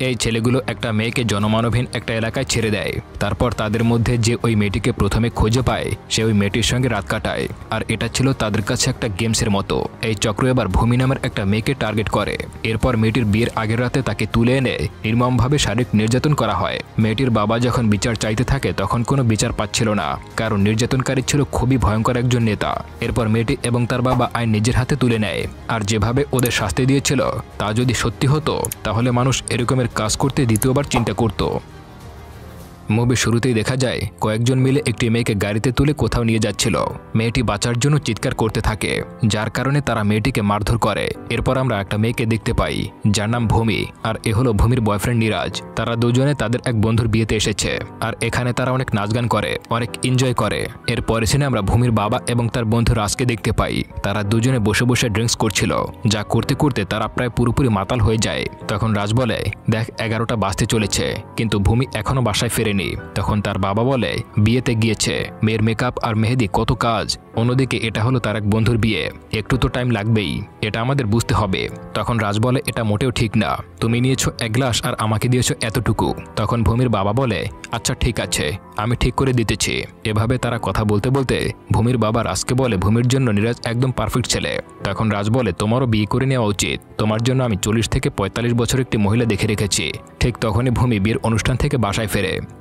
এই ছেলেগুলো একটা মেয়েকে জনমানবহীন একটা এলাকায় ছেড়ে দেয়। তারপর তাদের মধ্যে যে ওই মেয়েটিকে প্রথমে খুঁজে পায় সে ওই মেয়েটির সঙ্গে রাত কাটায়। আর এটা ছিল তাদের কাছে একটা গেমসের মতো। এই চক্র এবার ভূমি নামের একটা মেয়েকে টার্গেট করে। এরপর মেয়েটির বিয়ের আগের রাতে তাকে তুলে এনে নির্মমভাবে শারীরিক নির্যাতন করা হয়। মেয়েটির বাবা যখন বিচার চাইতে থাকে তখন কোনো বিচার পাচ্ছিল না, কারণ নির্যাতনকারী ছিল খুবই ভয়ঙ্কর একজন নেতা। এরপর মেয়েটি এবং তার বাবা আইন নিজের হাতে তুলে নেয়। আর যেভাবে ওদের শাস্তি দিয়েছিল তা যদি সত্যি হতো তাহলে মানুষ এরকমের কাজ করতে দ্বিতীয়বার চিন্তা করত। মুভি শুরুতেই দেখা যায় কয়েকজন মিলে একটি মেয়েকে গাড়িতে তুলে কোথাও নিয়ে যাচ্ছিল। মেয়েটি বাঁচার জন্য চিৎকার করতে থাকে, যার কারণে তারা মেয়েটিকে মারধর করে। এরপর আমরা একটা মেয়েকে দেখতে পাই যার নাম ভূমি, আর এ হলো ভূমির বয়ফ্রেন্ড নিরাজ। তারা দুজনে তাদের এক বন্ধুর বিয়েতে এসেছে, আর এখানে তারা অনেক নাচ গান করে, অনেক এনজয় করে। এরপরে সিনে আমরা ভূমির বাবা এবং তার বন্ধু রাজকে দেখতে পাই। তারা দুজনে বসে বসে ড্রিঙ্কস করছিল, যা করতে করতে তারা প্রায় পুরোপুরি মাতাল হয়ে যায়। তখন রাজ বলে, দেখ 11টা বাজতে চলেছে কিন্তু ভূমি এখনো বাসায় ফেরেনি। তখন তার বাবা বলে, বিয়েতে গিয়েছে, মেয়ের মেকআপ আর মেহেদি কত কাজ। অন্যদিকে এটা হলো তার এক বন্ধুর বিয়ে, একটু তো টাইম লাগবেই, এটা আমাদের বুঝতে হবে। তখন রাজ বলে, এটা মোটেও ঠিক না, তুমি নিয়েছো 1 গ্লাস আর আমাকে দিয়েছো এতটুকু। তখন ভূমির বাবা বলে, আচ্ছা ঠিক আছে, আমি ঠিক করে দিতেছি। এভাবে তারা কথা বলতে বলতে ভূমির বাবা রাজকে বলে, ভূমির জন্য নিরাজ একদম পারফেক্ট ছেলে। তখন রাজ বলে, তোমারও বিয়ে করে নেওয়া উচিত, তোমার জন্য আমি 40 থেকে 45 বছর একটি মহিলা দেখে রেখেছি। ঠিক তখনই ভূমি বিয়ের অনুষ্ঠান থেকে বাসায়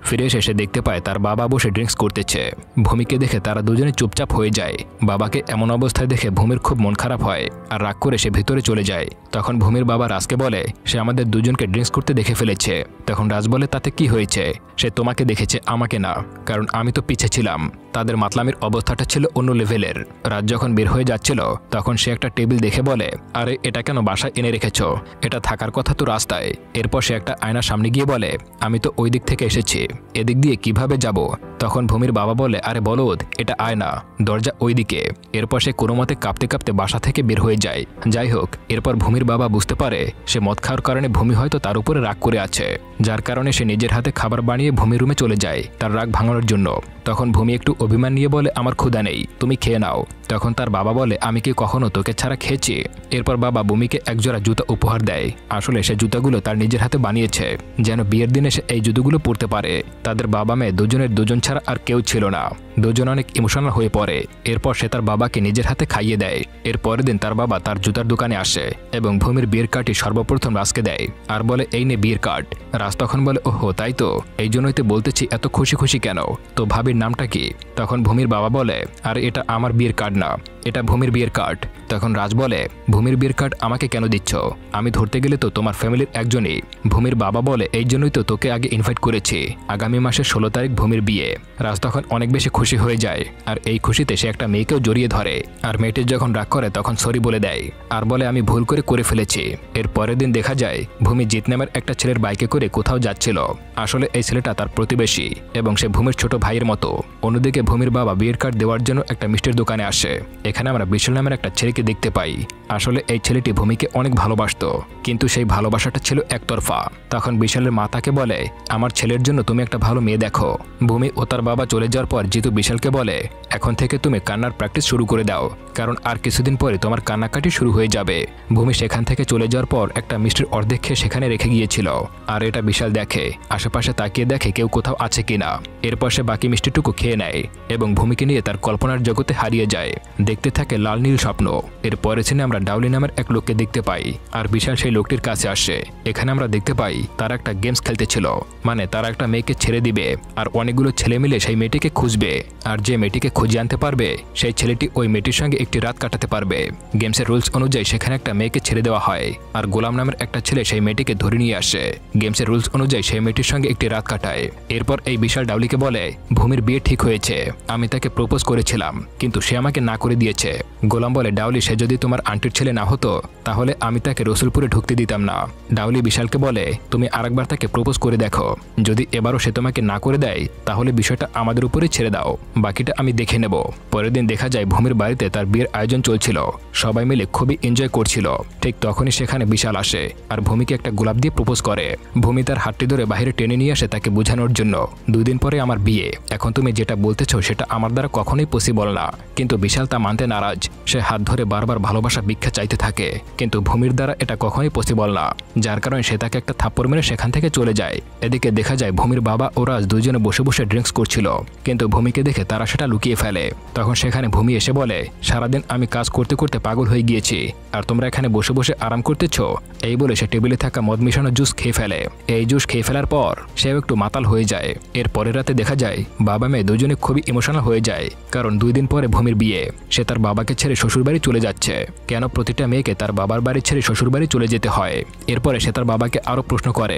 ফিরে এসে সে দেখতে পায় তার বাবা বসে ড্রিঙ্কস করতেছে। ভূমিকে দেখে তারা দুজনে চুপচাপ হয়ে যায়। বাবাকে এমন অবস্থায় দেখে ভূমির খুব মন খারাপ হয়, আর রাগ করে সে ভিতরে চলে যায়। তখন ভূমির বাবা রাজকে বলে, সে আমাদের দুজনকে ড্রিঙ্কস করতে দেখে ফেলেছে। তখন রাজ বলে, তাতে কি হয়েছে, সে তোমাকে দেখেছে, আমাকে না, কারণ আমি তো পিছে ছিলাম। তাদের মাতলামির অবস্থাটা ছিল অন্য লেভেলের। রাজ যখন বের হয়ে যাচ্ছিল তখন সে একটা টেবিল দেখে বলে, আরে এটা কেন বাসায় এনে রেখেছ, এটা থাকার কথা তো রাস্তায়। এরপর সে একটা আয়নার সামনে গিয়ে বলে, আমি তো ওই দিক থেকে এসেছি, এদিক দিয়ে কিভাবে যাব। তখন ভূমির বাবা বলে, আরে বলদ, এটা আয়না, দরজা ওই দিকে। এরপর সে কোনো মতে কাঁপতে কাঁপতে বাসা থেকে বের হয়ে যায়। যাই হোক, এরপর ভূমির বাবা বুঝতে পারে সে মদ খাওয়ার কারণে ভূমি হয়তো তার উপরে রাগ করে আছে, যার কারণে সে নিজের হাতে খাবার বানিয়ে ভূমির রুমে চলে যায় তার রাগ ভাঙানোর জন্য। তখন ভূমি একটু অভিমান নিয়ে বলে, আমার ক্ষুধা নেই, তুমি খেয়ে নাও। তখন তার বাবা বলে, আমি কি কখনো তোকে ছাড়া খেয়েছি। এরপর বাবা ভূমিকে একজোড়া জুতা উপহার দেয়। আসলে সে জুতাগুলো তার নিজের হাতে বানিয়েছে, যেন বিয়ের দিনে সে এই জুতোগুলো পরতে পারে। তাদের বাবা মেয়ে দুজনের দুজন ছাড়া আর কেউ ছিল না। দুজন অনেক ইমোশনাল হয়ে পড়ে। এরপর সে তার বাবাকে নিজের হাতে খাইয়ে দেয়। এর পরের দিন তার বাবা তার জুতার দোকানে আসে এবং ভূমির বিয়ের কার্ডটি সর্বপ্রথম রাজকে দেয়, আর বলে, এই নে বিয়ের কার্ড। রাজ তখন বলে, ওহো তাই তো, এই জন্যই তো বলতেছি এত খুশি খুশি কেন, তো ভাবির নামটা কি। তখন ভূমির বাবা বলে, আরে এটা আমার বিয়ের কার্ড না, এটা ভূমির বিয়ের কার্ড। তখন রাজ বলে, ভূমির বিয়ের কার্ড আমাকে কেন দিচ্ছ, আমি ধরতে গেলে তো তোমার ফ্যামিলির একজনই। ভূমির বাবা বলে, এই জন্যই তো তোকে আগে ইনভাইট করেছি, আগামী মাসের 16 তারিখ ভূমির বিয়ে। রাজ তখন অনেক বেশি খুশি হয়ে যায়, আর এই খুশিতে সে একটা মেয়েকেও জড়িয়ে ধরে। আর মেয়েটি যখন রাগ করে তখন সরি বলে দেয়, আর বলে, আমি ভুল করে ফেলেছি। এর পরের দিন দেখা যায় ভূমি জিৎ নামের একটা ছেলের বাইকে করে কোথাও যাচ্ছিল। আসলে এই ছেলেটা তার প্রতিবেশী এবং সে ভূমির ছোট ভাইয়ের মতো। অন্যদিকে ভূমির বাবা বিয়ের কার্ড দেওয়ার জন্য একটা মিষ্টির দোকানে আসে। এখানে আমরা বিশাল নামের একটা ছেলেকে দেখতে পাই। আসলে এই ছেলেটি ভূমিকে অনেক ভালোবাসতো, কিন্তু সেই ভালোবাসাটা ছিল একতরফা। তখন বিশালের মা তাকে বলে, আমার ছেলের জন্য তুমি একটা ভালো মেয়ে দেখো। ভূমি ও তার বাবা চলে যাওয়ার পর জিতু বিশালকে বলে, এখন থেকে তুমি কান্নার প্র্যাকটিস শুরু করে দাও, কারণ আর কিছুদিন পরে তোমার কান্নাকাটি শুরু হয়ে যাবে। ভূমি সেখান থেকে চলে যাওয়ার পর একটা মিষ্টির অর্ধেক খেয়ে সেখানে রেখে গিয়েছিল, আর এটা বিশাল দেখে, আশেপাশে তাকিয়ে দেখে কেউ কোথাও আছে কিনা। এরপর সে বাকি মিষ্টিটুকু খেয়ে নেয় এবং ভূমিকে নিয়ে তার কল্পনার জগতে হারিয়ে যায়। দেখতে থাকে লাল নীল স্বপ্ন। এর পরে সিনে আমরা ডাউলি নামের এক লোককে দেখতে পাই, আর বিশাল সেই লোকটির কাছে আসে। এখানে আমরা দেখতে পাই তারা একটা গেমস খেলতেছিল, মানে তারা একটা মেয়েকে ছেড়ে দিবে, আর অনেকগুলো ছেলে মিলে সেই মেয়েটিকে খুঁজবে, আর যে মেয়েটিকে খুঁজে আনতে পারবে সেই ছেলেটি ওই মেয়েটির সঙ্গে একটি রাত কাটাতে পারবে। গেমসের রুলস অনুযায়ী সেখানে একটা মেয়েকে ছেড়ে দেওয়া হয়, আর গোলাম নামের একটা ছেলে সেই মেয়েটিকে ধরে নিয়ে আসে। গেমসের রুলস অনুযায়ী সেই মেয়েটির সঙ্গে একটি রাত কাটায়। এরপর এই বিশাল ডাউলিকে বলে, ভূমির বিয়ে ঠিক হয়েছে, আমি তাকে প্রপোজ করেছিলাম কিন্তু সে আমাকে না করে দিয়েছে। গোলাম বলে, ডাউলি সে যদি তোমার আন্টির ছেলে না হতো তাহলে আমি তাকে রসুলপুরে ঢুকতে দিতাম না। ডাউলি বিশালকে বলে, তুমি আরেকবার তাকে প্রপোজ করে দেখো, যদি এবারও সে তোমাকে না করে দেয় তাহলে বিষয়টা আমাদের উপরে ছেড়ে দাও, বাকিটা আমি দেখে নেব। পরের দিন দেখা যায় ভূমির বাড়িতে তার বিয়ের আয়োজন চলছিল, সবাই মিলে খুবই এনজয় করছিল। ঠিক তখনই সেখানে বিশাল আসে আর ভূমিকে একটা গোলাপ দিয়ে প্রপোজ করে। ভূমি তার হাতটি ধরে বাইরে টেনে নিয়ে আসে তাকে বোঝানোর জন্য, 2 দিন পরে আমার বিয়ে, এখন তুমি যেটা বলতেছো সেটা আমার দ্বারা কখনোই পসিবল না। কিন্তু বিশাল তা মানতে মানতে নারাজ। সে হাত ধরে বারবার ভালোবাসা ভিক্ষা চাইতে থাকে, কিন্তু ভূমির দ্বারা এটা কখনোই পসিবল না, যার কারণে সে তাকে একটা থাপ্পড় মেরে সেখান থেকে চলে যায়। এদিকে দেখা যায় ভূমির বাবা ও রাজ দুজনে বসে বসে ড্রিঙ্কস করছিল, কিন্তু ভূমিকে দেখে তারা সেটা লুকিয়ে ফেলে। তখন সেখানে ভূমি এসে বলে, সারাদিন আমি কাজ করতে করতে পাগল হয়ে গিয়েছি, আর তোমরা এখানে বসে বসে আরাম করতেছ। এই বলে সে টেবিলে থাকা মদ মিশানো জুস খেয়ে ফেলে। এই জুস খেয়ে ফেলার পর সেও একটু মাতাল হয়ে যায়। এর পরের রাতে দেখা যায় বাবা মেয়ে দুজনে খুবই ইমোশনাল হয়ে যায়, কারণ 2 দিন পরে ভূমির বিয়ে। সে তার বাবাকে ছেড়ে শ্বশুরবাড়ি চলে যাচ্ছে। কেন প্রতিটা মেয়েকে তার বাবার বাড়ি ছেড়ে শ্বশুরবাড়ি চলে যেতে হয়? এরপরে সে তার বাবাকে আরও প্রশ্ন করে,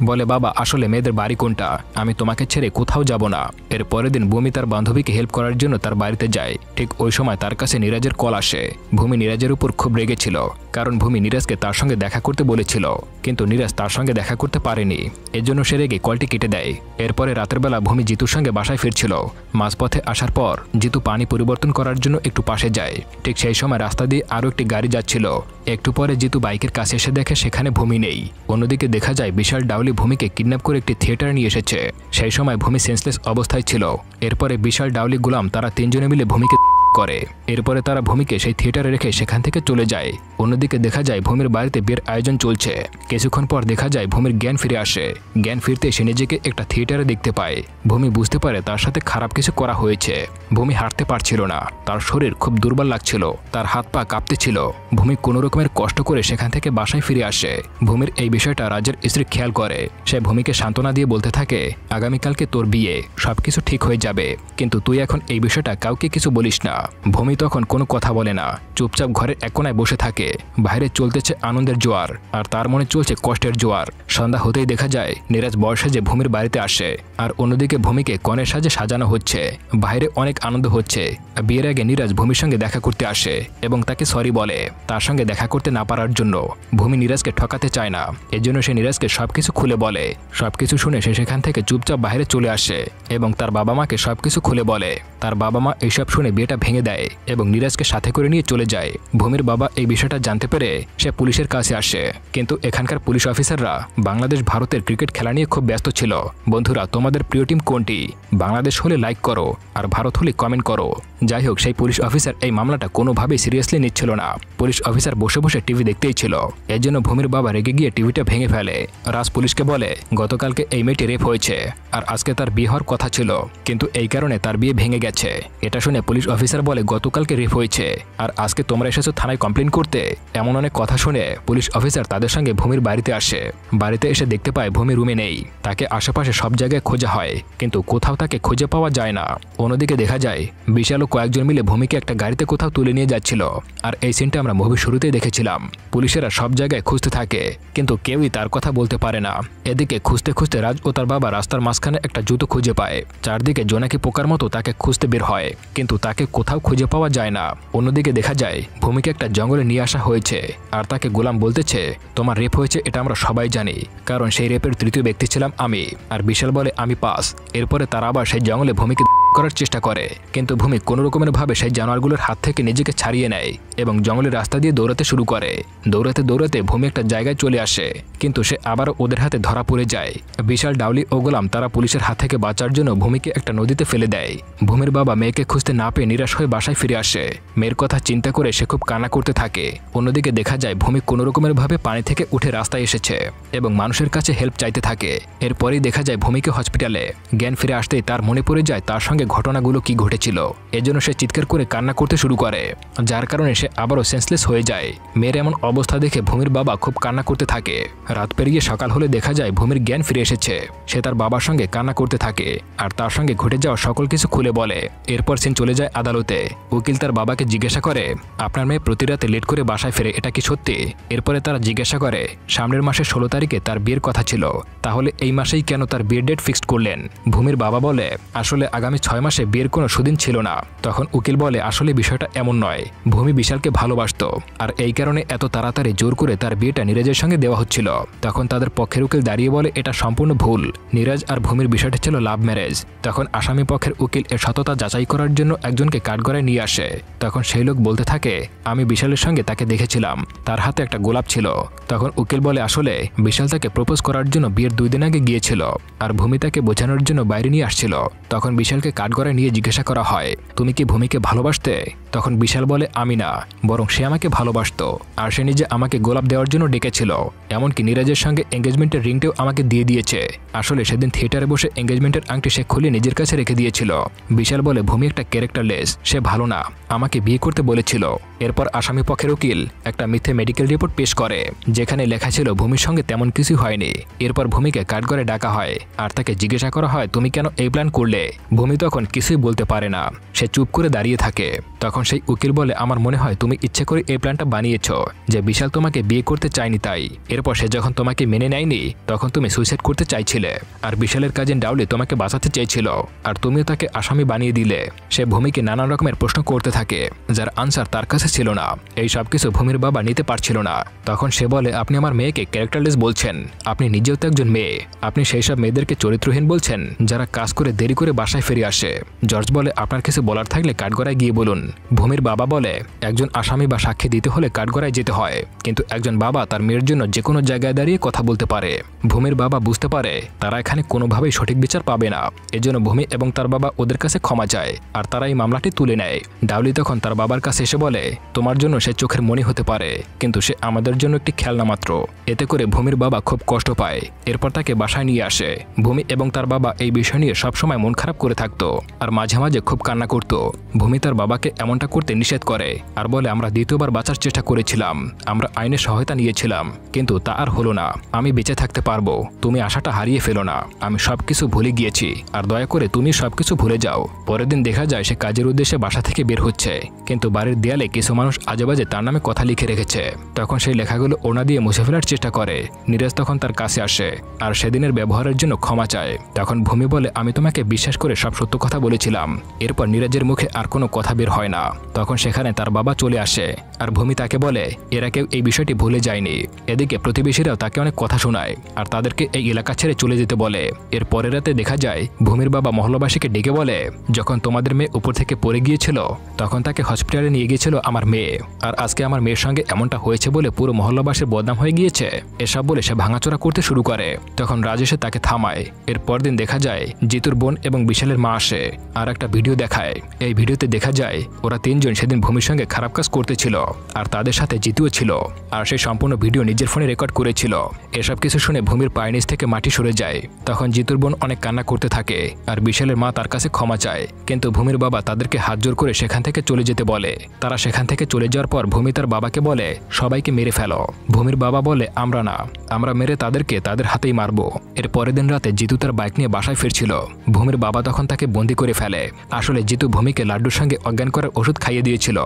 বলে, বাবা আসলে মেয়েদের বাড়ি কোনটা? আমি তোমাকে ছেড়ে কোথাও যাব না। এর পরের দিন ভূমি তার বান্ধবীকে হেল্প করার জন্য তার বাড়িতে যায়। ঠিক ওই সময় তার কাছে নীরাজের কল আসে। ভূমি নীরাজের উপর খুব রেগেছিল, কারণ ভূমি নীরাজকে তার সঙ্গে দেখা করতে বলেছিল, কিন্তু নীরাজ তার সঙ্গে দেখা করতে পারেনি। এর জন্য সে রেগে কলটি কেটে দেয়। এরপরে রাতের বেলা ভূমি জিতুর সঙ্গে বাসায় ফিরছিল। মাঝপথে আসার পর জিতু পানি পরিবর্তন করার জন্য একটু পাশে যায়। ঠিক সেই সময় রাস্তা দিয়ে আরও একটি গাড়ি যাচ্ছিল। একটু পরে জিতু বাইকের কাছে এসে দেখে সেখানে ভূমি নেই। অন্যদিকে দেখা যায় বিশাল ডাউলি ভূমিকে কিডন্যাপ করে একটি থিয়েটারে নিয়ে এসেছে। সেই সময় ভূমি সেন্সলেস অবস্থায় ছিল। এরপরে বিশাল ডাউলি গোলাম তারা 3 জনে মিলে ভূমিকে করে। এরপরে তারা ভূমিকে সেই থিয়েটারে রেখে সেখান থেকে চলে যায়। অন্যদিকে দেখা যায় ভূমির বাড়িতে বিয়ের আয়োজন চলছে। কিছুক্ষণ পর দেখা যায় ভূমির জ্ঞান ফিরে আসে। জ্ঞান ফিরতে সে নিজেকে একটা থিয়েটারে দেখতে পায়। ভূমি বুঝতে পারে তার সাথে খারাপ কিছু করা হয়েছে। ভূমি হাঁটতে পারছিল না, তার শরীর খুব দুর্বল লাগছিল, তার হাত পা কাঁপতেছিল। ভূমি কোনো রকমের কষ্ট করে সেখান থেকে বাসায় ফিরে আসে। ভূমির এই বিষয়টা রাজের স্ত্রী খেয়াল করে। সে ভূমিকে সান্ত্বনা দিয়ে বলতে থাকে, আগামীকালকে তোর বিয়ে, সবকিছু ঠিক হয়ে যাবে, কিন্তু তুই এখন এই বিষয়টা কাউকে কিছু বলিস না। ভূমি তখন কোনো কথা বলে না, চুপচাপ ঘরের এক কোনায় বসে থাকে। বাইরে চলতেছে আনন্দের জোয়ার, আর তার মনে চলছে কষ্টের জোয়ার। সন্ধ্যা হতেই দেখা যায় নীরাজ বর সাজে ভূমির বাড়িতে আসে, আর অন্যদিকে ভূমিকে কনের সাজে সাজানো হচ্ছে। বাইরে অনেক আনন্দ হচ্ছে। বিয়ের আগে নীরাজ ভূমির সঙ্গে দেখা করতে আসে এবং তাকে সরি বলে তার সঙ্গে দেখা করতে না পারার জন্য। ভূমি নীরাজকে ঠকাতে চায় না, এজন্য সে নীরাজকে সবকিছু খুলে বলে। সবকিছু শুনে সে সেখান থেকে চুপচাপ বাইরে চলে আসে এবং তার বাবা মাকে সবকিছু খুলে বলে। তার বাবা মা এইসব শুনে বিয়েটা ভেঙে দেয় এবং নীরাজকে সাথে করে নিয়ে চলে যায়। ভূমির বাবা এই বিষয়টা জানতে পেরে সে পুলিশের কাছে আসে, কিন্তু এখানকার পুলিশ অফিসাররা বাংলাদেশ ভারতের ক্রিকেট খেলা নিয়ে খুব ব্যস্ত ছিল। বন্ধুরা, তোমাদের প্রিয় টিম কোনটি? বাংলাদেশ হলে লাইক করো, আর ভারত হলে কমেন্ট করো। যাই হোক, সেই পুলিশ অফিসার এই মামলাটা কোনোভাবেই সিরিয়াসলি নিচ্ছিল না। পুলিশ অফিসার বসে বসে টিভি দেখতেই ছিল। এর জন্য ভূমির বাবা রেগে গিয়ে টিভিটা ভেঙে ফেলে। রাজ পুলিশকে বলে, গতকালকে এই মেয়েটি রেপ হয়েছে, আর আজকে তার বিয়ে হওয়ার কথা ছিল, কিন্তু এই কারণে তার বিয়ে ভেঙে গেছে। এটা শুনে পুলিশ অফিসার বলে, গতকালকে রেপ হয়েছে আর আজকে তোমরা এসেছো থানায় কমপ্লেন করতে? এমন অনেক কথা শুনে পুলিশ অফিসার তাদের সঙ্গে ভূমির বাড়িতে আসে। বাড়িতে এসে দেখতে পায় ভূমি রুমে নেই। তাকে আশেপাশে সব জায়গায় খোঁজা হয়, কিন্তু কোথাও তাকে খুঁজে পাওয়া যায় না। অন্যদিকে দেখা যায় বিশাল ও কয়েকজন মিলে ভূমিকে একটা গাড়িতে কোথাও তুলে নিয়ে যাচ্ছিল, আর এই সিনটা আমরা মুভির শুরুতেই দেখেছিলাম। পুলিশেরা সব জায়গায় খুঁজতে থাকে, কিন্তু কেউই তার কথা বলতে পারে না। এদিকে খুঁজতে খুঁজতে রাজ ও তার বাবা রাস্তার মাঝখানে একটা জুতো খুঁজে পায়। চারদিকে জোনাকি পোকার মতো তাকে খুঁজতে বের হয়, কিন্তু তাকে কোথাও খুঁজে পাওয়া যায় না। অন্যদিকে দেখা যায় ভূমিকে একটা জঙ্গলে নিয়ে আসা হয়েছে, আর তাকে গোলাম বলতেছে, তোমার রেপ হয়েছে এটা আমরা সবাই জানি, কারণ সেই রেপের তৃতীয় ব্যক্তি ছিলাম আমি। আর বিশাল বলে, আমি পাস। এরপরে তারা আবার সেই জঙ্গলে ভূমিকে করার চেষ্টা করে, কিন্তু ভূমি কোনো রকমের ভাবে সেই জানোয়ারগুলোর হাত থেকে নিজেকে ছাড়িয়ে নেয় এবং জঙ্গলের রাস্তা দিয়ে দৌড়াতে শুরু করে। দৌড়াতে দৌড়াতে ভূমি একটা জায়গায় চলে আসে, কিন্তু সে আবারও ওদের হাতে ধরা পড়ে যায়। বিশাল ডাউলি ও গোলাম তারা পুলিশের হাত থেকে বাঁচার জন্য ভূমিকে একটা নদীতে ফেলে দেয়। ভূমির বাবা মেয়েকে খুঁজতে না পেয়ে নিরাশ হয়ে বাসায় ফিরে আসে। মেয়ের কথা চিন্তা করে সে খুব কান্না করতে থাকে। অন্যদিকে দেখা যায় ভূমি কোনো রকমের ভাবে পানি থেকে উঠে রাস্তায় এসেছে এবং মানুষের কাছে হেল্প চাইতে থাকে। এরপরেই দেখা যায় ভূমিকে হসপিটালে। জ্ঞান ফিরে আসতেই তার মনে পড়ে যায় তার সঙ্গে ঘটনাগুলো কি ঘটেছিল। এজন্য সে চিৎকার করে কান্না করতে শুরু করে, যার কারণে সে আবারও সেন্সলেস হয়ে যায়। মেয়ের এমন অবস্থা দেখে ভূমির বাবা খুব কান্না করতে থাকে। রাত পেরিয়ে সকাল হলে দেখা যায় ভূমির জ্ঞান ফিরে এসেছে। সে তার বাবার সঙ্গে কান্না করতে থাকে আর তার সঙ্গে ঘটে যাওয়া সকল কিছু খুলে বলে। এরপর সিন চলে যায় আদালতে। উকিল তার বাবাকে জিজ্ঞাসা করে, আপনার মেয়ে প্রতি রাতে লেট করে বাসায় ফেরে, এটা কি সত্যি? এরপরে তারা জিজ্ঞাসা করে, সামনের মাসের 16 তারিখে তার বিয়ের কথা ছিল, তাহলে এই মাসেই কেন তার বিয়ের ডেট ফিক্সড করলেন? ভূমির বাবা বলে, আসলে আগামী 6 মাসে বিয়ের কোনো সুদিন ছিল না। তখন উকিল বলে, আসলে বিষয়টা এমন নয়, ভূমি বিশালকে ভালোবাসতো, আর এই কারণে এত তাড়াতাড়ি জোর করে তার বিয়েটা নীরাজের সঙ্গে দেওয়া হচ্ছিল। তখন তাদের পক্ষের উকিল দাঁড়িয়ে বলে, এটা সম্পূর্ণ ভুল, নীরাজ আর ভূমির বিষয়টা ছিল লাভ ম্যারেজ। তখন আসামি পক্ষের উকিল এর সততা যাচাই করার জন্য একজনকে কাঠগড়ায় নিয়ে আসে। তখন সেই লোক বলতে থাকে, আমি বিশালের সঙ্গে তাকে দেখেছিলাম, তার হাতে একটা গোলাপ ছিল। তখন উকিল বলে, আসলে বিশাল তাকে প্রপোজ করার জন্য বিয়ের 2 দিন আগে গিয়েছিল, আর ভূমি তাকে বোঝানোর জন্য বাইরে নিয়ে আসছিল। তখন বিশালকে কাঠগড়ায় নিয়ে জিজ্ঞাসা করা হয়, তুমি কি ভূমিকে ভালোবাসতে? তখন বিশাল বলে আমি না, বরং সে আমাকে ভালোবাসতো আর সে নিজে আমাকে গোলাপ দেওয়ার জন্য ডেকেছিল, এমনকি নীরাজের সঙ্গে এঙ্গেজমেন্টের রিংটাও আমাকে দিয়ে দিয়েছে। আসলে সেদিন থিয়েটারে বসে এঙ্গেজমেন্টের আংটি সে খুলে নিজের কাছে রেখে দিয়েছিল। বিশাল বলে ভূমি একটা ক্যারেক্টারলেস, সে ভালো না, আমাকে বিয়ে করতে বলেছিল। এরপর আসামি পক্ষের উকিল একটা মিথ্যে মেডিকেল রিপোর্ট পেশ করে যেখানে লেখা ছিল ভূমির সঙ্গে তেমন কিছু হয়নি। এরপর ভূমিকে কাঠগড়ায় ডাকা হয় আর তাকে জিজ্ঞাসা করা হয় তুমি কেন এই প্ল্যান করলে। ভূমি তখন কিছুই বলতে পারে না, সে চুপ করে দাঁড়িয়ে থাকে। তখন সেই উকিল বলে আমার মনে হয় তুমি ইচ্ছে করে এই প্ল্যানটা বানিয়েছ যে বিশাল তোমাকে বিয়ে করতে চায়নি তাই। এরপর সে যখন তোমাকে মেনে নেয়নি তখন তুমি সুইসাইড করতে চাইছিলে আর বিশালের কাজিন ডাউলি তোমাকে বাঁচাতে চেয়েছিল আর তুমিও তাকে আসামি বানিয়ে দিলে। সে ভূমিকে নানান রকমের প্রশ্ন করতে থাকে যার আনসার তার কাছে ছিল না। এই সব কিছু ভূমির বাবা নিতে পারছিল না। তখন সে বলে আপনি আমার মেয়েকে ক্যারেক্টারলেস বলছেন, আপনি নিজেও তো একজন মেয়ে, আপনি সেই সব মেয়েদেরকে চরিত্রহীন বলছেন যারা কাজ করে দেরি করে বাসায় ফিরে আসে। জর্জ বলে আপনার কিছু বলার থাকলে কাঠগড়ায় গিয়ে বলুন। ভূমির বাবা বলে একজন আসামি বা সাক্ষী দিতে হলে কাঠগড়ায় যেতে হয়, কিন্তু একজন বাবা তার মেয়ের জন্য যে কোনো জায়গায় দাঁড়িয়ে কথা বলতে পারে। ভূমির বাবা বুঝতে পারে তারা এখানে কোনোভাবেই সঠিক বিচার পাবে না, এজন্য ভূমি এবং তার বাবা ওদের কাছে ক্ষমা চায় আর তারা এই মামলাটি তুলে নেয়। ডাউলি তখন তার বাবার কাছে এসে বলে তোমার জন্য সে চোখের মণি হতে পারে কিন্তু সে আমাদের জন্য একটি খেলনা মাত্র। এতে করে ভূমির বাবা খুব কষ্ট পায়। এরপর তাকে বাসায় নিয়ে আসে। ভূমি এবং তার বাবা এই বিষয় নিয়ে সবসময় মন খারাপ করে থাকতো আর মাঝে মাঝে খুব কান্না করত। ভূমি তার বাবাকে এমনটা করতে নিষেধ করে আর বলে আমরা দ্বিতীয়বার বাঁচার চেষ্টা করেছিলাম, আমরা আইনের সহায়তা নিয়েছিলাম কিন্তু তা আর হলো না, আমি বেঁচে থাকতে পারবো, তুমি আশাটা হারিয়ে ফেলো না, আমি সবকিছু ভুলে গিয়েছি আর দয়া করে তুমি সবকিছু ভুলে যাও। পরের দিন দেখা যায় সে কাজের উদ্দেশ্যে বাসা থেকে বের হচ্ছে কিন্তু বাড়ির দেয়ালে কিছু মানুষ আজেবাজে তার নামে কথা লিখে রেখেছে। তখন সেই লেখাগুলো ওনা দিয়ে মুছে ফেলার চেষ্টা করে। নীরাজ তখন তার কাছে আসে আর সেদিনের ব্যবহারের জন্য ক্ষমা চায়। তখন ভূমি বলে আমি তোমাকে বিশ্বাস করে সব সত্য কথা বলেছিলাম। এরপর নীরাজের মুখে আর কোনো কথা বের হয় না। তখন সেখানে তার বাবা চলে আসে আর ভূমি তাকে বলে এরা কেউ এই বিষয়টি ভুলে যায়নি। এদিকে প্রতিবেশীরাও তাকে অনেক কথা শোনায় আর তাদেরকে এই এলাকা ছেড়ে চলে যেতে বলে। এর পরের রাতে দেখা যায় ভূমির বাবা মহল্লাবাসীকে ডেকে বলে যখন তোমাদের মেয়ে উপর থেকে পড়ে গিয়েছিল তখন তাকে হসপিটালে নিয়ে গিয়েছিল আমার মেয়ে, আর আজকে আমার মেয়ের সঙ্গে এমনটা হয়েছে বলে পুরো মহল্লাবাসীর বদনাম হয়ে গিয়েছে। এসব বলে সে ভাঙাচোরা করতে শুরু করে। তখন রাজ এসে তাকে থামায়। এর পরদিন দেখা যায় জিতুর বোন এবং বিশালের মা আসে আর একটা ভিডিও দেখায়। এই ভিডিওতে দেখা যায় ওরা তিনজন সেদিন ভূমির সঙ্গে খারাপ কাজ করতেছিল আর তাদের সাথে জিতুও ছিল আর সেই সম্পূর্ণ ভিডিও নিজের ফোনে রেকর্ড করেছিল। এসব কিছু শুনে ভূমির পায়ের নিচ থেকে মাটি সরে যায়। তখন জিতুর বোন অনেক কান্না করতে থাকে আর বিশালের মা তার কাছে ক্ষমা চায়, কিন্তু ভূমির বাবা তাদেরকে হাত জোর করে সেখান থেকে চলে যেতে বলে। তারা সেখান থেকে চলে যাওয়ার পর ভূমি তার বাবাকে বলে সবাইকে মেরে ফেলো। ভূমির বাবা বলে আমরা না, আমরা মেরে তাদেরকে তাদের হাতেই মারবো। এর পরের দিন রাতে জিতু তার বাইক নিয়ে বাসায় ফিরছিল। ভূমির বাবা তখন তাকে বন্দি করে ফেলে। আসলে জিতু ভূমিকে লাড্ডুর সঙ্গে অজ্ঞান করার ওষুধ খাইয়ে দিয়েছিল।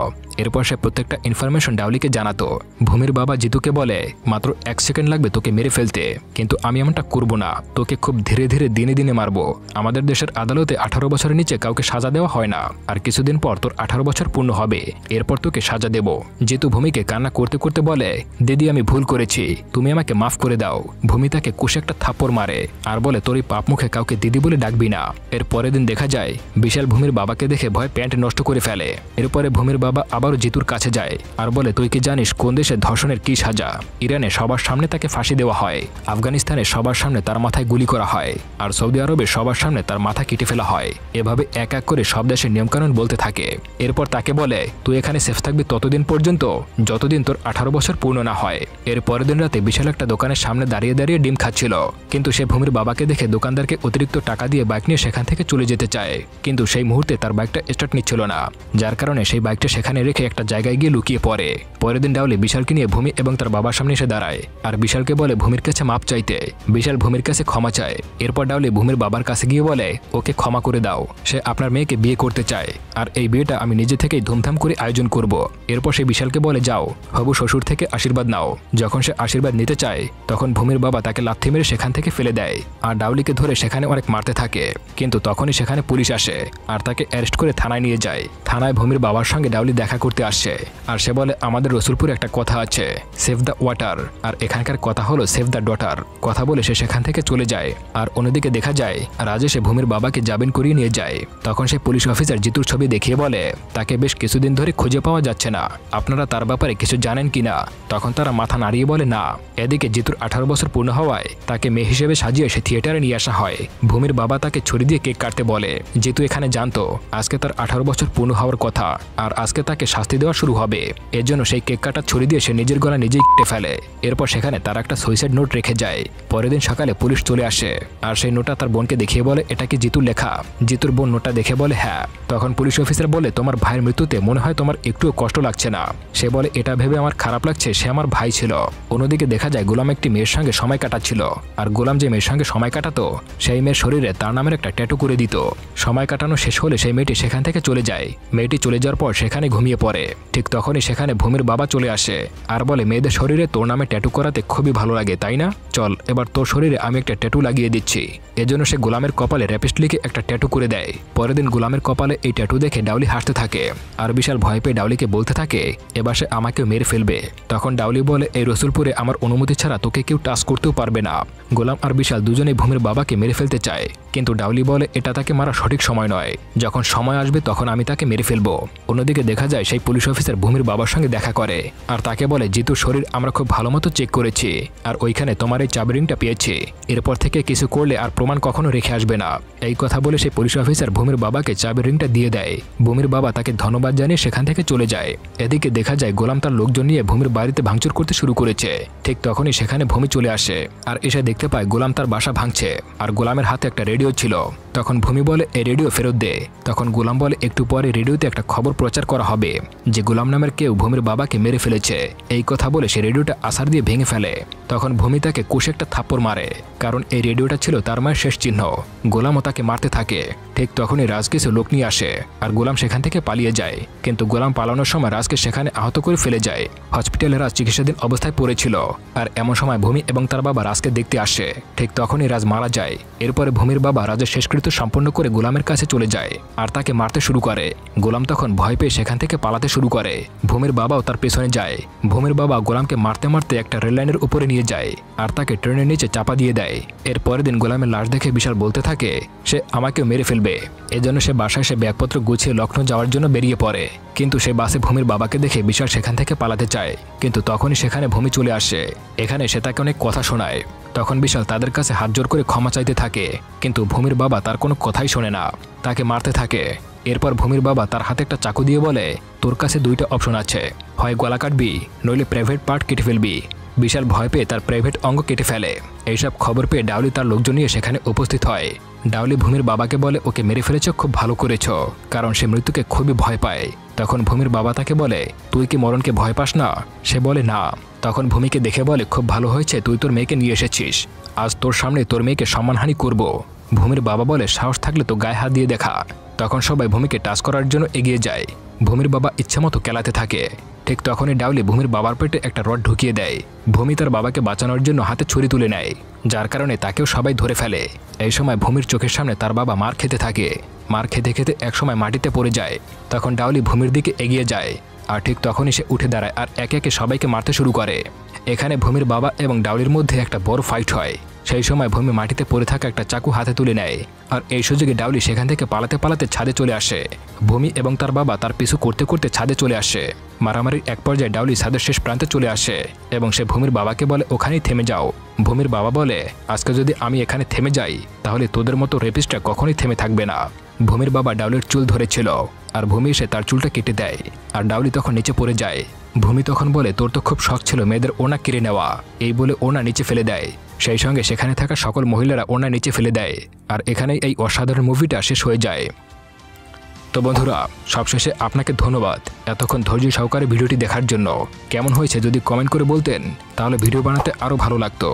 এরপর সে প্রত্যেকটা ইনফরমেশন ডাউলিকে জানাতো। ভূমির বাবা জিতুকে বলে মাত্র 1 সেকেন্ড লাগবে তোকে মেরে ফেলতে, কিন্তু আমি এমনটা করব না, তোকে খুব ধীরে ধীরে দিনে দিনে মারবো। আমাদের দেশের আদালতে 18 বছরের নিচে কাউকে সাজা দেওয়া হয় না, আর কিছুদিন পর তোর 18 বছর পূর্ণ হবে, এরপর তোকে সাজা দেব। জিতু ভূমিকে কান্না করতে করতে বলে দিদি আমি ভুল করেছি, তুমি আমাকে মাফ করে দাও। ভূমি তাকে কুশে একটা থাপ্পড় মারে আর বলে তোর এই পাপ মুখে কাউকে দিদি বলে ডাকবি না। এর পরের দিন দেখা যায় বিশাল ভূমির বাবাকে দেখে ভয় প্যান্ট নষ্ট করে ফেলে। এরপরে ভূমির বাবা আবারও জিতুর কাছে যায় আর বলে তুই কি জানিস কোন দেশে ধর্ষণের কি সাজা? ইরানে সবার সামনে তাকে ফাঁসি দেওয়া হয়, আফগানিস্তানে সবার সামনে তার মাথায় গুলি করা হয়, আর সৌদি আরবে সবার সামনে তার মাথা কেটে ফেলা হয়। এভাবে এক এক করে সব দেশের নিয়মকানুন বলতে থাকে। এরপর তাকে বলে তুই এখানে সেফ থাকবি ততদিন পর্যন্ত যতদিন তোর 18 বছর পূর্ণ না হয়। এর পরের দিন রাতে বিশাল একটা দোকানের সামনে দাঁড়িয়ে দাঁড়িয়ে ডিম খাচ্ছিল, কিন্তু সে ভূমির বাবাকে দেখে দোকানদারকে অতিরিক্ত টাকা দিয়ে বাইক নিয়ে সেখান থেকে চলে যেতে চায়, কিন্তু সেই মুহূর্তে তার বাইকটা স্টার্ট নিচ্ছিল না, যার কারণে সেই বাইকটা সেখানে রেখে একটা জায়গায় গিয়ে লুকিয়ে পড়ে। পরের দিন ডাউলি বিশালকে নিয়ে ভূমি এবং তার বাবার সামনে এসে দাঁড়ায় আর বিশালকে বলে ভূমির কাছে মাপ চাইতে। বিশাল ভূমির কাছে ক্ষমা চায়। এরপর ডাউলি ভূমির বাবার কাছে গিয়ে বলে ওকে ক্ষমা করে দাও, সে আপনার মেয়েকে বিয়ে করতে চায় আর এই বিয়েটা আমি নিজে থেকেই ধুমধাম করে আয়োজন করব। এরপর সে বিশালকে বলে যাও হবু শ্বশুর থেকে আশীর্বাদ নাও। যখন সে আশীর্বাদ নিতে চায় তখন ভূমির বাবা তাকে লাথি মেরে সেখান থেকে ফেলে দেয় আর ডাউলিকে ধরে সেখানে অনেক মারতে থাকে, কিন্তু তখনই সেখানে পুলিশ আসে আর তাকে অ্যারেস্ট করে থানায় নিয়ে যায়। থানায় ভূমির বাবার সঙ্গে ডাউলি দেখা করতে আসছে আর সে বলে আমাদের রসুলপুরে একটা কথা আছে সেভ দ্য ওয়াটার, আর এখানকার কথা হলো সেভ দ্য ডটার। কথা বলে সে সেখান থেকে চলে যায়। আর অন্যদিকে দেখা যায় রাজেশে ভূমির বাবাকে জামিন করিয়ে নিয়ে যায়। তখন সে পুলিশ অফিসার জিতুর ছবি দেখিয়ে বলে তাকে বেশ কিছুদিন ধরে খুঁজে পাওয়া যাচ্ছে না, আপনারা তার ব্যাপারে কিছু জানেন কিনা? তখন তারা মাথা নাড়িয়ে বলে না। এদিকে জিতুর 18 বছর পূর্ণ হওয়ায় তাকে মেয়ে হিসেবে সাজিয়ে সে থিয়েটারে নিয়ে আসা হয়। ভূমির বাবা তাকে ছুরি দিয়ে কেক কাটতে বলে। জিতু এখানে জানতো আজকে তার 18 বছর পূর্ণ হওয়ার কথা, কথা আর আজকে তাকে শাস্তি দেওয়া শুরু হবে। এর জন্য সেই কেক কাটার ছুরি দিয়ে সে নিজের গলা নিজেই কেটে ফেলে। এরপর সেখানে তার একটা সুইসাইড নোট রেখে যায়। পরের দিন সকালে পুলিশ চলে আসে আর সেই নোটটা তার বোনকে দেখিয়ে বলে এটা কি জিতুর লেখা। জিতুর বোন নোটটা দেখে বলে হ্যাঁ। তখন পুলিশ অফিসার বলে তোমার ভাইয়ের মৃত্যুতে মনে হয় তোমার একটুও কষ্ট লাগছে না। সে বলে এটা ভেবে আমার খারাপ লাগছে, সে আমার ভাই ছিল। অন্যদিকে দেখা যায় গোলাম একটি মেয়ের সঙ্গে সময় কাটাচ্ছিল আর গোলাম যে মেয়ের সঙ্গে সময় কাটাতো সেই মেয়ের শরীরে তার নামের একটা ট্যাটু করে দিত। সময় কাটানো শেষ হলে সেই মেয়েটি সেখান থেকে চলে যায়। মেয়েটি চলে যাওয়ার পর সেখানে ঘুমিয়ে পড়ে। ঠিক তখনই সেখানে ভূমির বাবা চলে আসে আর বলে মেয়েদের শরীরে তোর নামে ট্যাটু করাতে খুবই ভালো লাগে তাই না, চল এবার তোর শরীরে আমি একটা ট্যাটু লাগিয়ে দিচ্ছি। এজন্য সে গোলামের কপালে র্যাপিস্ট লিখে একটা ট্যাটু করে দেয়। পরের দিন গোলামের কপালে এই ট্যাটু দেখে ডাউলি হাসতে থাকে আর বিশাল ভয় পেয়ে ডাউলিকে বলতে থাকে এবার সে আমাকেও মেরে ফেলবে। তখন ডাউলি বলে এই রসুলপুরে আমার অনুমতি ছাড়া তোকে কেউ টাচ করতেও পারবে না। গোলাম আর বিশাল দুজনেই ভূমির বাবাকে মেরে ফেলতে চায়, কিন্তু ডাউলি বলে এটা তাকে মারা সঠিক সময় নয়, যখন সময় আসবে তখন আমি তাকে মেরে ফেলবো। অন্যদিকে দেখা যায় সেই পুলিশ অফিসার ভূমির বাবার সঙ্গে দেখা করে আর তাকে বলে জিতুর শরীর আমরা খুব ভালো মতো চেক করেছি আর ওইখানে তোমার এই চাবি রিংটা পেয়েছি, এরপর থেকে কিছু করলে আর প্রমাণ কখনো রেখে আসবে না। এই কথা বলে সেই পুলিশ অফিসার ভূমির বাবাকে চাবি রিংটা দিয়ে দেয়। ভূমির বাবা তাকে ধন্যবাদ জানিয়ে সেখান থেকে চলে যায়। এদিকে দেখা যায় গোলাম তার লোকজন নিয়ে ভূমির বাড়িতে ভাঙচুর করতে শুরু করেছে। ঠিক তখনই সেখানে ভূমি চলে আসে আর এসে দেখতে পায় গোলাম তার বাসা ভাঙছে আর গোলামের হাতে একটা রেডিও ছিল। তখন ভূমি বলে এই রেডিও ফেরত দে। তখন গোলাম বলে একটু পরে রেডিওতে একটা খবর প্রচার করা হবে যে গোলাম নামের কেউ ভূমির বাবাকে মেরে ফেলেছে। এই কথা বলে সে রেডিওটা আছাড় দিয়ে ভেঙে ফেলে। তখন ভূমি তাকে কষে একটা থাপ্পড় মারে, কারণ এই রেডিওটা ছিল তার মায়ের শেষ চিহ্ন। গোলামও তাকে মারতে থাকে। ঠিক তখনই রাজ কিছু লোক নিয়ে আসে আর গোলাম সেখান থেকে পালিয়ে যায়, কিন্তু গোলাম পালানোর সময় রাজকে সেখানে আহত করে ফেলে যায়। হসপিটালে রাজ চিকিৎসাধীন অবস্থায় পড়েছিল আর এমন সময় ভূমি এবং তার বাবা রাজকে দেখতে আসে। ঠিক তখনই রাজ মারা যায়। এরপরে ভূমির বাবা রাজের শেষকৃত্য সম্পন্ন করে গোলামের কাছে চলে যায় আর তাকে মারতে শুরু করে। গোলাম তখন ভয় পেয়ে সেখান থেকে পালাতে শুরু করে। ভূমির বাবাও তার পেছনে যায়। ভূমির বাবা গোলামকে মারতে মারতে একটা রেললাইনের উপরে নিয়ে যায় আর তাকে ট্রেনের নিচে চাপা দিয়ে দেয়। এর পরের দিন গোলামের লাশ দেখে বিশাল বলতে থাকে সে আমাকেও মেরে ফেলবে। এজন্য সে বাসায় সে ব্যাগপত্র গুছিয়ে লখনৌ যাওয়ার জন্য বেরিয়ে পড়ে, কিন্তু সে বাসে ভূমির বাবাকে দেখে বিশাল সেখান থেকে পালাতে চায়, কিন্তু তখনই সেখানে ভূমি চলে আসে। এখানে সে তাকে অনেক কথা শোনায়। তখন বিশাল তাদের কাছে হাত জোর করে ক্ষমা চাইতে থাকে, কিন্তু ভূমির বাবা তার কোনো কথাই শোনে না, তাকে মারতে থাকে। এরপর ভূমির বাবা তার হাতে একটা চাকু দিয়ে বলে তোর কাছে দুইটা অপশন আছে, হয় গলা কাটবি নইলে প্রাইভেট পার্ট কেটে ফেলবি। বিশাল ভয় পেয়ে তার প্রাইভেট অঙ্গ কেটে ফেলে। এইসব খবর পেয়ে ডাউলি তার লোকজন নিয়ে সেখানে উপস্থিত হয়। ডাউলি ভূমির বাবাকে বলে ওকে মেরে ফেলেছ, খুব ভালো করেছ, কারণ সে মৃত্যুকে খুবই ভয় পায়। তখন ভূমির বাবা তাকে বলে তুই কি মরণকে ভয় পাস না? সে বলে না। তখন ভূমিকে দেখে বলে খুব ভালো হয়েছে তুই তোর মেয়েকে নিয়ে এসেছিস, আজ তোর সামনে তোর মেয়েকে সম্মানহানি করব। ভূমির বাবা বলে সাহস থাকলে তো গায়ে হাত দিয়ে দেখা। তখন সবাই ভূমিকে টাচ করার জন্য এগিয়ে যায়। ভূমির বাবা ইচ্ছামতো কেলাতে থাকে। ঠিক তখনই ডাউলি ভূমির বাবার পেটে একটা রড ঢুকিয়ে দেয়। ভূমি তার বাবাকে বাঁচানোর জন্য হাতে ছুরি তুলে নেয়, যার কারণে তাকেও সবাই ধরে ফেলে। এই সময় ভূমির চোখের সামনে তার বাবা মার খেতে থাকে। মার খেতে খেতে একসময় মাটিতে পড়ে যায়। তখন ডাউলি ভূমির দিকে এগিয়ে যায় আর ঠিক তখনই সে উঠে দাঁড়ায় আর একে একে সবাইকে মারতে শুরু করে। এখানে ভূমির বাবা এবং ডাউলির মধ্যে একটা বড় ফাইট হয়। সেই সময় ভূমি মাটিতে পড়ে থাকা একটা চাকু হাতে তুলে নেয় আর এই সুযোগে ডাউলি সেখান থেকে পালাতে পালাতে ছাদে চলে আসে। ভূমি এবং তার বাবা তার পিছু করতে করতে ছাদে চলে আসে। মারামারির এক পর্যায়ে ডাউলি ছাদের শেষ প্রান্তে চলে আসে এবং সে ভূমির বাবাকে বলে ওখানেই থেমে যাও। ভূমির বাবা বলে আজকে যদি আমি এখানে থেমে যাই তাহলে তোদের মতো রেপিস্টরা কখনোই থেমে থাকবে না। ভূমির বাবা ডাউলির চুল ধরেছিল আর ভূমি এসে তার চুলটা কেটে দেয় আর ডাউলি তখন নিচে পড়ে যায়। ভূমি তখন বলে তোর তো খুব শখ ছিল মেয়েদের ওনা কেড়ে নেওয়া, এই বলে ওনা নিচে ফেলে দেয়। সেই সঙ্গে সেখানে থাকা সকল মহিলারা ওনা নিচে ফেলে দেয় আর এখানেই এই অসাধারণ মুভিটা শেষ হয়ে যায়। তো বন্ধুরা, সবশেষে আপনাকে ধন্যবাদ এতক্ষণ ধৈর্য সহকারে ভিডিওটি দেখার জন্য। কেমন হয়েছে যদি কমেন্ট করে বলতেন তাহলে ভিডিও বানাতে আরও ভালো লাগতো।